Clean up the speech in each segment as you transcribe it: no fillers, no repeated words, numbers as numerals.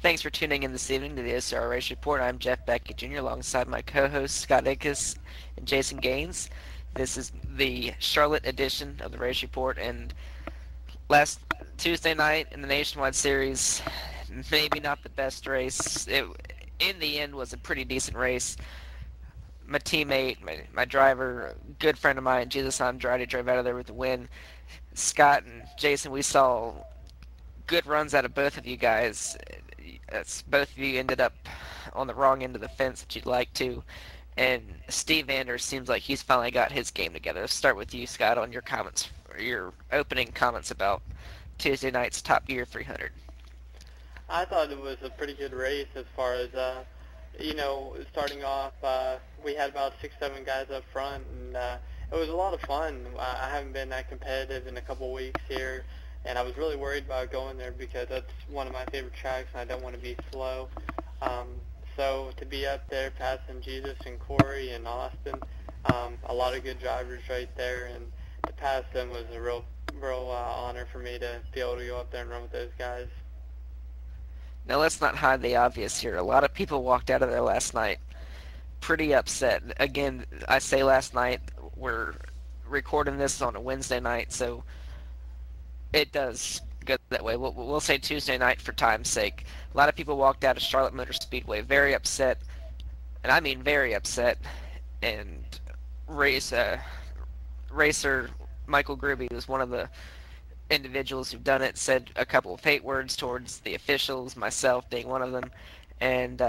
Thanks for tuning in this evening to the OCRL Race Report. I'm Jeff Baki Jr. alongside my co-hosts Scott Ickes and Jason Gaines. This is the Charlotte edition of the Race Report, and last Tuesday night in the Nationwide Series, maybe not the best race. It, in the end, was a pretty decent race. My teammate, my driver, good friend of mine, Jesus Andrade, drove out of there with the win. Scott and Jason, we saw good runs out of both of you guys. Both of you ended up on the wrong end of the fence that you'd like to. And Steve Anders seems like he's finally got his game together. Let's start with you, Scott, on your comments, or your opening comments about Tuesday night's Top Gear 300. I thought it was a pretty good race as far as, starting off, we had about 6-7 guys up front, and it was a lot of fun. I haven't been that competitive in a couple weeks here, and I was really worried about going there because that's one of my favorite tracks, and I don't want to be slow. So to be up there passing Jesus and Corey and Austin, a lot of good drivers right there, and to pass them was a real honor for me to be able to go up there and run with those guys. Now let's not hide the obvious here. A lot of people walked out of there last night pretty upset. Again, I say last night, we're recording this on a Wednesday night, so it does go that way. We'll say Tuesday night for time's sake. A lot of people walked out of Charlotte Motor Speedway very upset, and I mean very upset, and racer Michael Gruby was one of the individuals who've done it, said a couple of hate words towards the officials, myself being one of them, and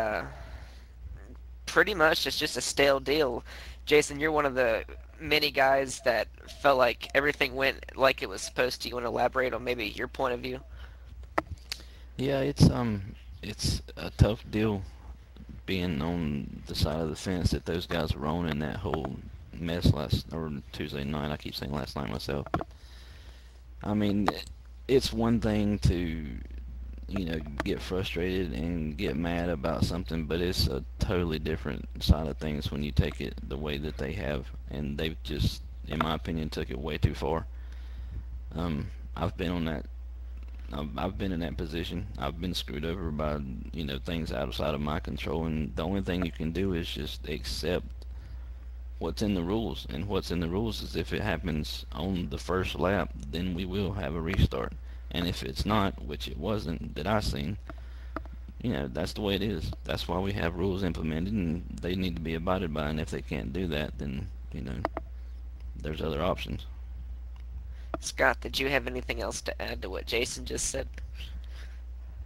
pretty much it's just a stale deal. Jason, you're one of the many guys that felt like everything went like it was supposed to. You want to elaborate on maybe your point of view? Yeah, it's a tough deal being on the side of the fence that those guys were on in that whole mess Tuesday night. I keep saying last night myself, but I mean, it's one thing to, get frustrated and get mad about something, but it's a totally different side of things when you take it the way that they have, and they've just, in my opinion, took it way too far. I've been on that. I've been in that position. I've been screwed over by, things outside of my control, and the only thing you can do is just accept what's in the rules, and what's in the rules is if it happens on the first lap, then we will have a restart, and if it's not, which it wasn't that I seen, that's the way it is. That's why we have rules implemented, and they need to be abided by, and if they can't do that, then there's other options. Scott, did you have anything else to add to what Jason just said?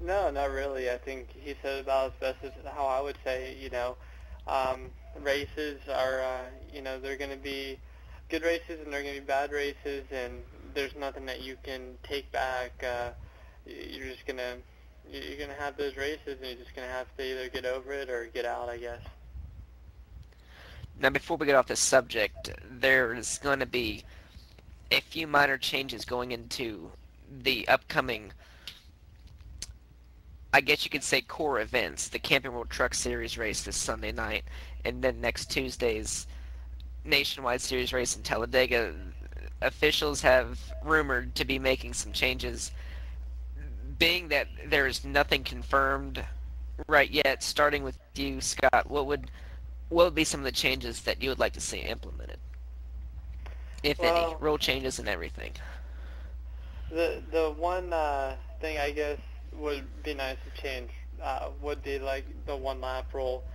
No, not really. I think he said about as best as how I would say, races are, they're going to be good races and they're going to be bad races, and there's nothing that you can take back. You're just going to have those races, and you're just going to have to either get over it or get out, I guess. Now, before we get off this subject, there's going to be a few minor changes going into the upcoming, I guess you could say, core events. The Camping World Truck Series race this Sunday night, and then next Tuesday's Nationwide Series race in Talladega. Officials have rumored to be making some changes. Being that there is nothing confirmed right yet, starting with you, Scott, what would be some of the changes that you would like to see implemented, if any, rule changes and everything? The one thing I guess would be nice to change would be like the one lap rule.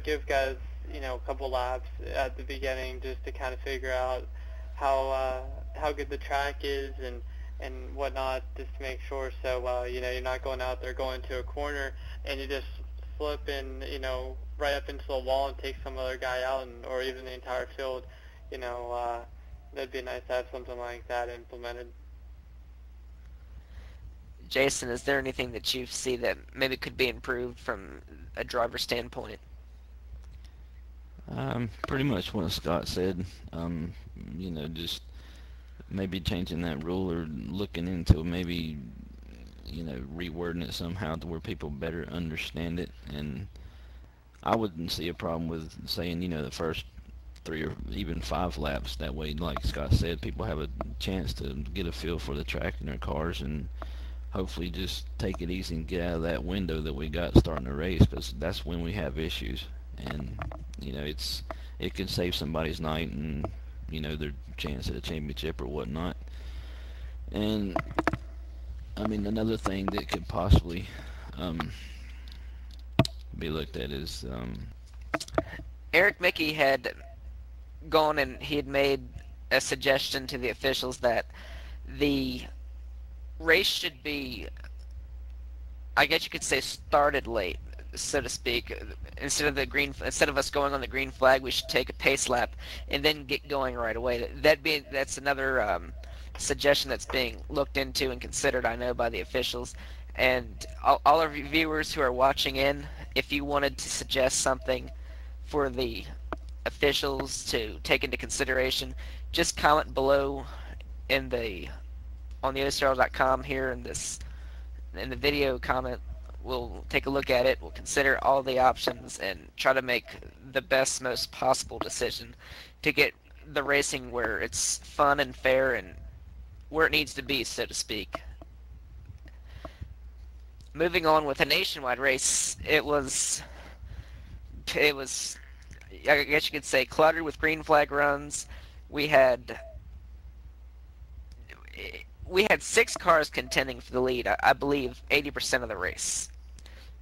Give guys a couple laps at the beginning just to kind of figure out how good the track is and whatnot, just to make sure. So you're not going out there going to a corner and you just slip in right up into the wall and take some other guy out, or even the entire field. That'd be nice to have something like that implemented. Jason, is there anything that you see that maybe could be improved from a driver standpoint? Pretty much what Scott said. Just maybe changing that rule or looking into maybe, rewording it somehow to where people better understand it. And I wouldn't see a problem with saying, the first 3 or even 5 laps. That way, like Scott said, people have a chance to get a feel for the track in their cars, and hopefully just take it easy and get out of that window that we got starting the race, because that's when we have issues. And it can save somebody's night and their chance at a championship or whatnot. And I mean, another thing that could possibly be looked at is Eric Mickey had gone and he had made a suggestion to the officials that the race should be, I guess you could say, started late, so to speak. Instead of us going on the green flag, we should take a pace lap and then get going right away. That's another suggestion that's being looked into and considered, I know, by the officials. And all of you viewers who are watching in, if you wanted to suggest something for the officials to take into consideration, just comment below on the OCRL.com here in the video comment. We'll take a look at it. We'll consider all the options and try to make the best, most possible decision to get the racing where it's fun and fair and where it needs to be, so to speak. Moving on with a nationwide race, it was, I guess you could say, cluttered with green flag runs. We had 6 cars contending for the lead, I believe 80% of the race.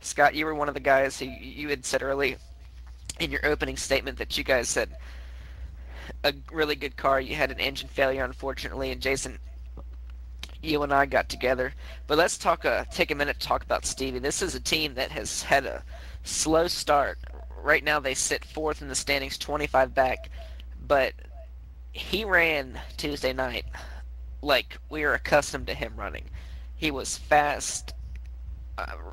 Scott, you were one of the guys who you had said early in your opening statement that you guys had a really good car. You had an engine failure, unfortunately, and Jason, you and I got together. But let's take a minute to talk about Stevie. This is a team that has had a slow start. Right now they sit 4th in the standings, 25 back, but he ran Tuesday night like we are accustomed to him running. He was fast,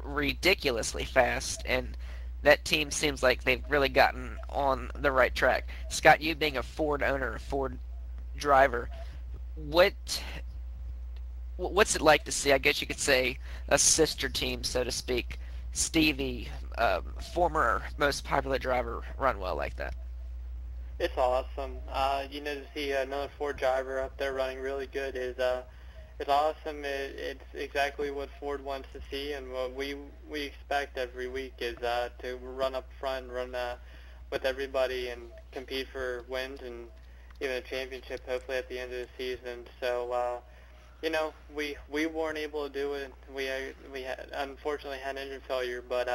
ridiculously fast, and that team seems like they've really gotten on the right track. Scott, you being a Ford owner, a Ford driver, what's it like to see, I guess you could say, a sister team, so to speak, Stevie, former most popular driver, run well like that? It's awesome. To see another Ford driver up there running really good is it's awesome. It's exactly what Ford wants to see, and what we expect every week is to run up front, run with everybody, and compete for wins and even a championship, hopefully at the end of the season. So, we weren't able to do it. We unfortunately had an engine failure, but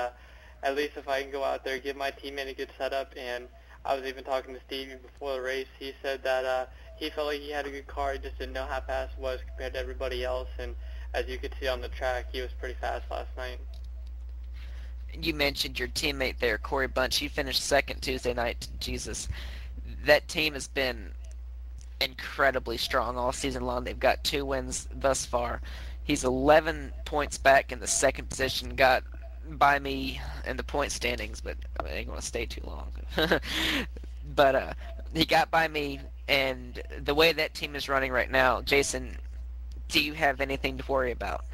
at least if I can go out there, give my teammate a good setup. And I was even talking to Stevie before the race. He said that he felt like he had a good car. He just didn't know how fast it was compared to everybody else. And as you could see on the track, he was pretty fast last night. You mentioned your teammate there, Corey Bunch. He finished 2nd Tuesday night. Jesus, that team has been incredibly strong all season long. They've got 2 wins thus far. He's 11 points back in the 2nd position, got by me in the point standings, but I ain't going to stay too long. But he got by me, and the way that team is running right now, Jason, do you have anything to worry about?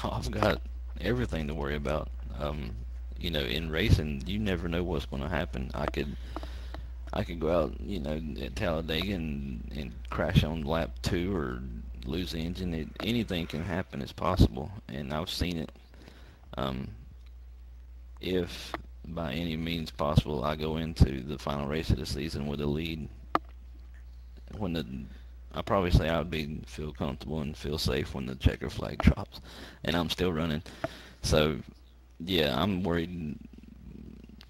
Oh, I've got everything to worry about. In racing, you never know what's going to happen. I could go out, at Talladega and crash on lap 2 or lose the engine. Anything can happen. It's possible, and I've seen it. If by any means possible I go into the final race of the season with a lead, I probably say I would feel comfortable and feel safe when the checker flag drops, and I'm still running. So, yeah, I'm worried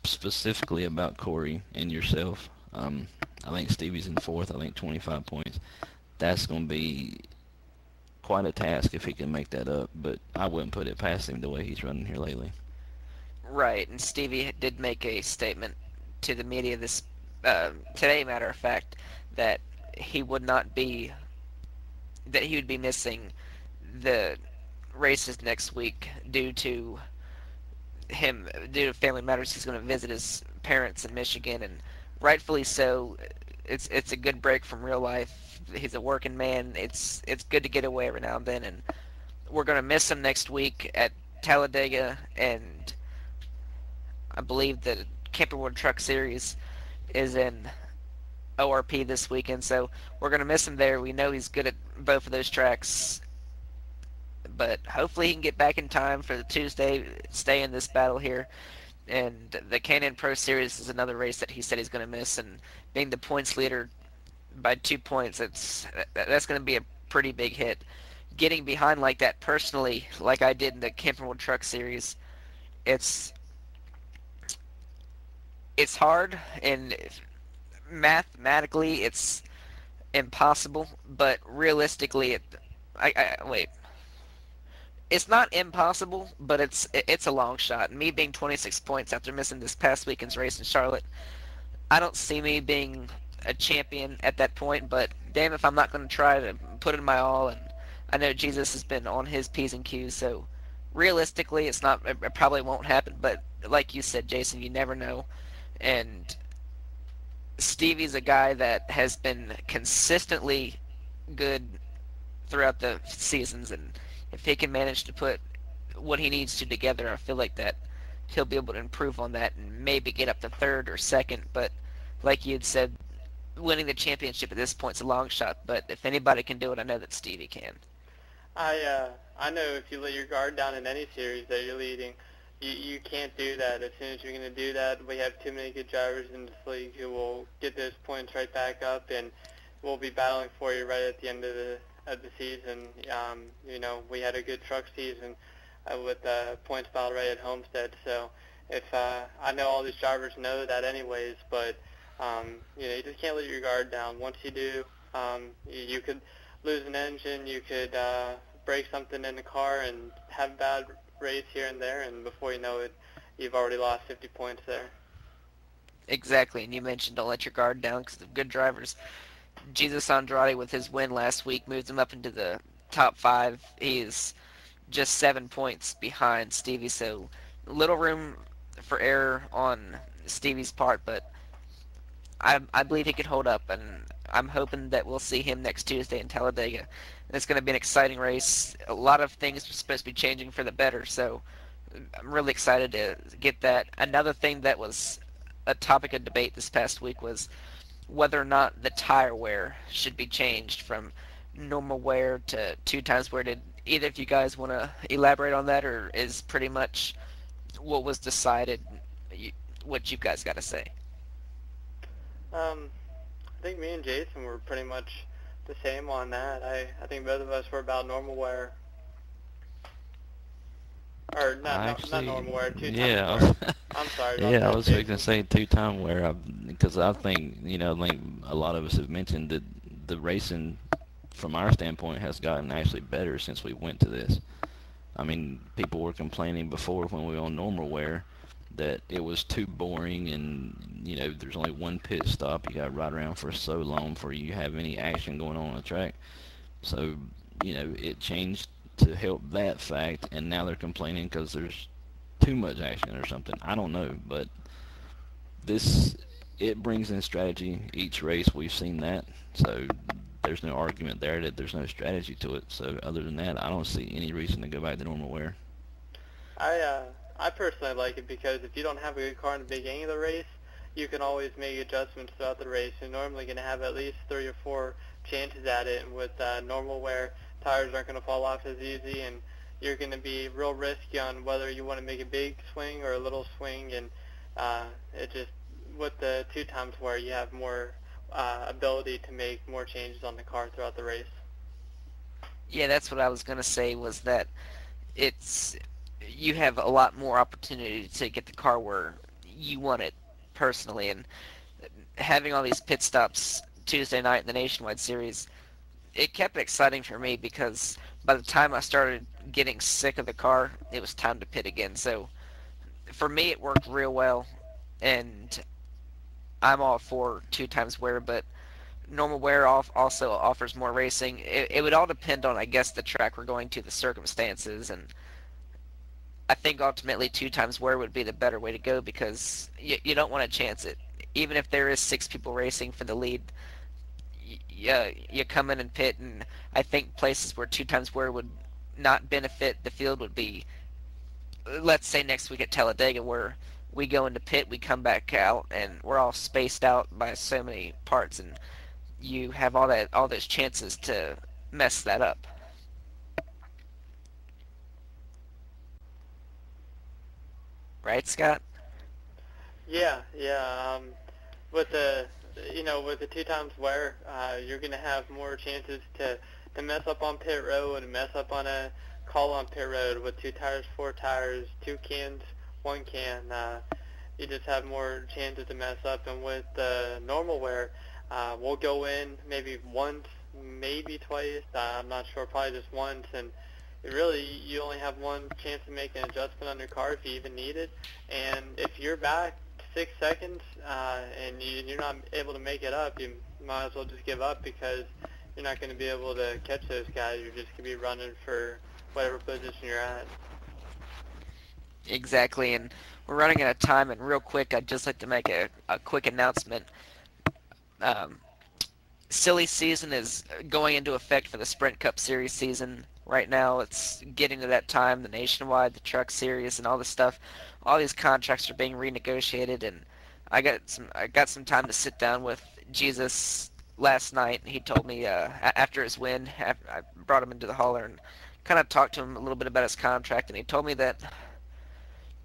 specifically about Corey and yourself. I think Stevie's in 4th. I think 25 points. That's going to be quite a task if he can make that up, but I wouldn't put it past him the way he's running here lately. Right, and Stevie did make a statement to the media this today, matter of fact, that he would be missing the races next week due to family matters. He's going to visit his parents in Michigan, and rightfully so. It's a good break from real life. He's a working man. It's good to get away every now and then, and we're going to miss him next week at Talladega, and I believe the Camping World Truck Series is in ORP this weekend, so we're going to miss him there. We know he's good at both of those tracks. but hopefully he can get back in time for the Tuesday, stay in this battle here. And the Canon Pro Series is another race that he said he's going to miss, and being the points leader by 2 points, that's going to be a pretty big hit. Getting behind like that personally, like I did in the Camping World Truck Series, it's hard, and mathematically it's impossible, but realistically wait. It's not impossible, but it's a long shot. Me being 26 points after missing this past weekend's race in Charlotte, I don't see me being a champion at that point, but damn if I'm not going to try to put in my all, and I know Jesus has been on his P's and Q's, so realistically it probably won't happen, but like you said, Jason, you never know. And Stevie's a guy that has been consistently good throughout the seasons, and if he can manage to put what he needs to together, I feel like that he'll be able to improve on that and maybe get up to third or second. But like you had said, winning the championship at this point is a long shot, but if anybody can do it, I know that Stevie can. I know if you let your guard down in any series that you're leading, you can't do that. As soon as you're going to do that, we have too many good drivers in this league who will get those points right back up, and we'll be battling for you right at the end of the season. We had a good truck season with points battle right at Homestead. So if I know all these drivers know that anyways, but you just can't let your guard down. Once you do, you could lose an engine, you could break something in the car and have a bad race here and there, and before you know it, you've already lost 50 points there. Exactly, and you mentioned don't let your guard down because the good drivers. Jesus Andrade with his win last week moves him up into the top 5. He's just 7 points behind Stevie, so little room for error on Stevie's part, but I believe he could hold up, and I'm hoping that we'll see him next Tuesday in Talladega. And it's going to be an exciting race. A lot of things are supposed to be changing for the better, so I'm really excited to get that. Another thing that was a topic of debate this past week was whether or not the tire wear should be changed from normal wear to 2 times wear. Did either of you guys want to elaborate on that, or is pretty much what was decided what you guys got to say? I think me and Jason were pretty much the same on that. I think both of us were about normal wear. Or not normal wear, 2 times wear. I'm sorry about that. I was going to say 2-time wear because I think, a lot of us have mentioned that the racing from our standpoint has gotten actually better since we went to this. I mean, people were complaining before when we were on normal wear that it was too boring and, there's only one pit stop. You got to ride around for so long before you have any action going on the track. So, it changed to help that fact, and now they're complaining because there's too much action or something. I don't know, but it brings in strategy each race. We've seen that, so there's no argument there that there's no strategy to it. So other than that, I don't see any reason to go back to normal wear. I personally like it because if you don't have a good car in the beginning of the race, you can always make adjustments throughout the race. You're normally going to have at least 3 or 4 chances at it, and with normal wear, tires aren't going to fall off as easy, and you're going to be real risky on whether you want to make a big swing or a little swing, and with the 2 times wear, you have more ability to make more changes on the car throughout the race. Yeah, that's what I was going to say, was that you have a lot more opportunity to get the car where you want it personally, and having all these pit stops Tuesday night in the Nationwide Series, it kept it exciting for me because by the time I started getting sick of the car, it was time to pit again. So for me, it worked real well, and I'm all for 2 times wear, but normal wear also offers more racing. It would all depend on, I guess, the track we're going to, the circumstances, and I think ultimately 2 times wear would be the better way to go because you don't want to chance it. Even if there is 6 people racing for the lead, you come in and pit, and I think places where 2 times wear would not benefit the field would be, let's say next week at Talladega, where we go into pit, we come back out, and we're all spaced out by so many parts, and you have all those chances to mess that up. right, Scott? Yeah, yeah. With the with the 2 times wear, you're gonna have more chances to mess up on pit road and mess up on a call on pit road with 2 tires, 4 tires, 2 cans, 1 can. You just have more chances to mess up. And with the normal wear, we'll go in maybe once, maybe twice. I'm not sure, probably just once. And really, you only have one chance to make an adjustment on your car if you even need it. And if you're back 6 seconds and you're not able to make it up, you might as well just give up because you're not going to be able to catch those guys. You're just going to be running for whatever position you're at. Exactly, and we're running out of time, and real quick, I'd just like to make a quick announcement. Um, Silly season is going into effect for the Sprint Cup Series season. Right now, it's getting to that time, the Nationwide, the Truck Series, and all this stuff. All these contracts are being renegotiated, and I got some time to sit down with Jesus last night. He told me after his win, I brought him into the hauler and kind of talked to him a little bit about his contract, and he told me that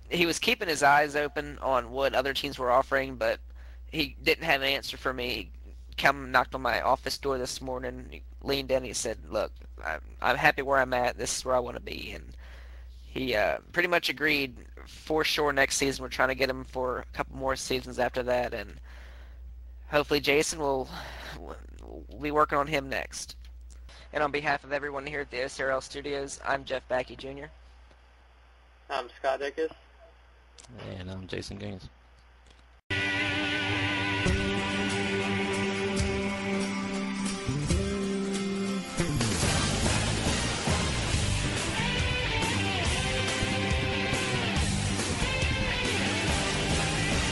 he was keeping his eyes open on what other teams were offering, but he didn't have an answer for me. He come knocked on my office door this morning. He leaned in. And he said, "Look, I'm happy where I'm at. This is where I want to be." And he pretty much agreed. For sure, next season we're trying to get him for a couple more seasons after that, and hopefully Jason will be working on him next. And on behalf of everyone here at the OCRL Studios, I'm Jeff Baki Jr. I'm Scott Ickes. And I'm Jason Gaines.